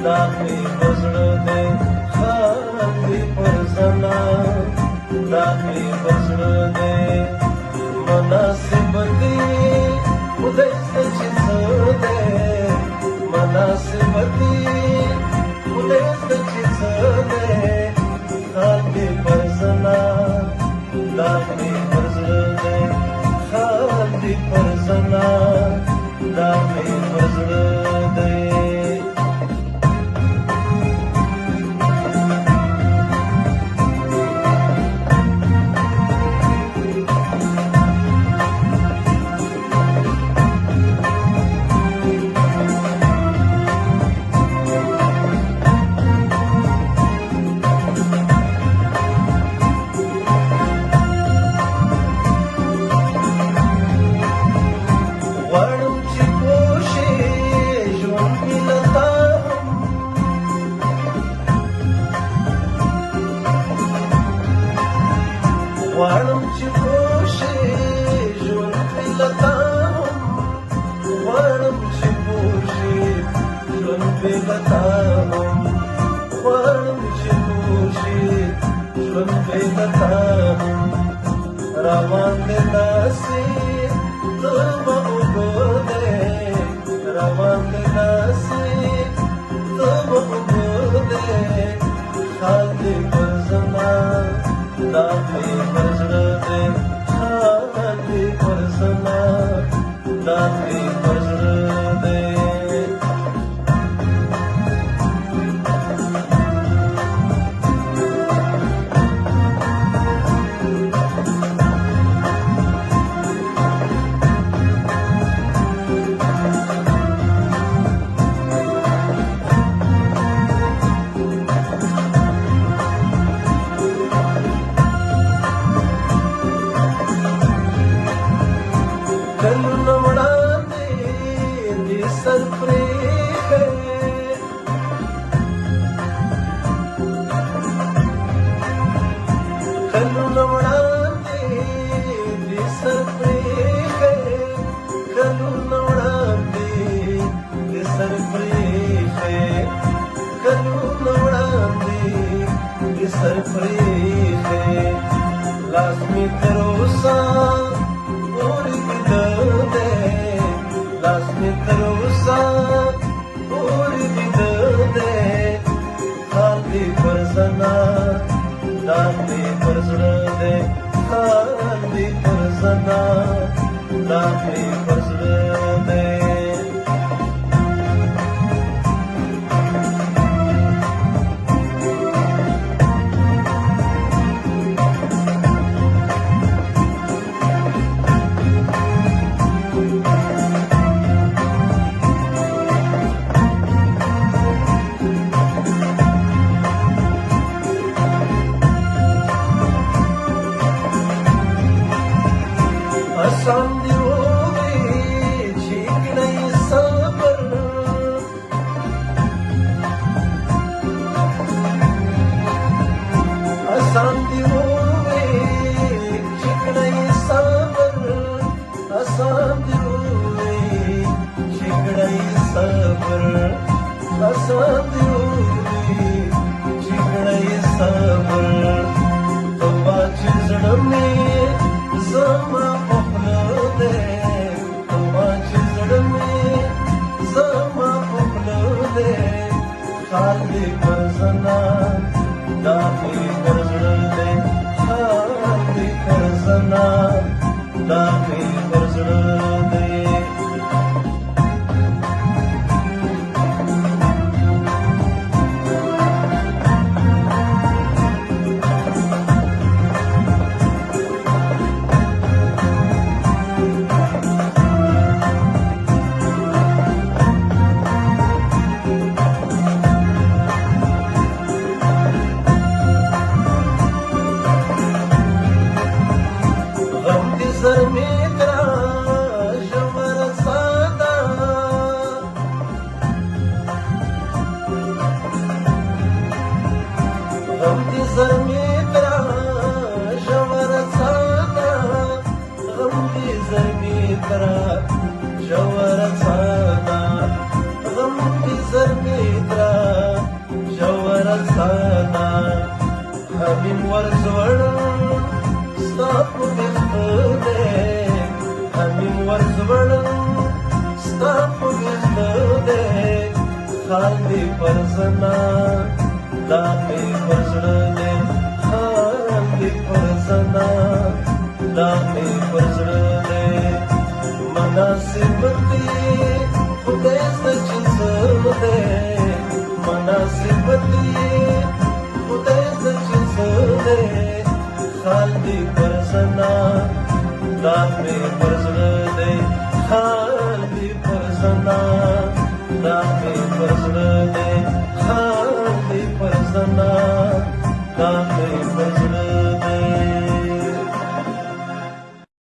दामी बजड़ दे खाली परजना दामी बजड़ दे मनासिबती उदय सचित दे मनासिबती उदय सचित दे खाली परजना दामी बजड़ दे खाली परजना दामी बजड़ दे वाणुची पोशे ज्वलताहम वाणुची पोशे ज्वलताहम वाणुची पोशे ज्वलताहम रवांदे दासी तुम उगोदे रवांदे दासी तुम उगोदे खाली बजना दामी बजड़ दे खाली परजना दामी बजड़ दे लाज़मी तरोसा पूरी दे लाज़मी तरोसा पूरी दे खाली परजना दामी बजड़ दे खाली परजना दामी बजड़ दे खाली परजना दामी बजड़ दे खाली परजना दामी बजड़ दे सर में तेरा دی پرزنا دا می پرزړه دی حال دی پرزنا دا می پرزړه دی مناسب دی خدای سچ دی مناسب دی خدای سچ دی حال دی پرزنا دا می پرزړه دی حال دی پرزنا دا می پرزړه دی حال دی پرزنا دا می پرزړه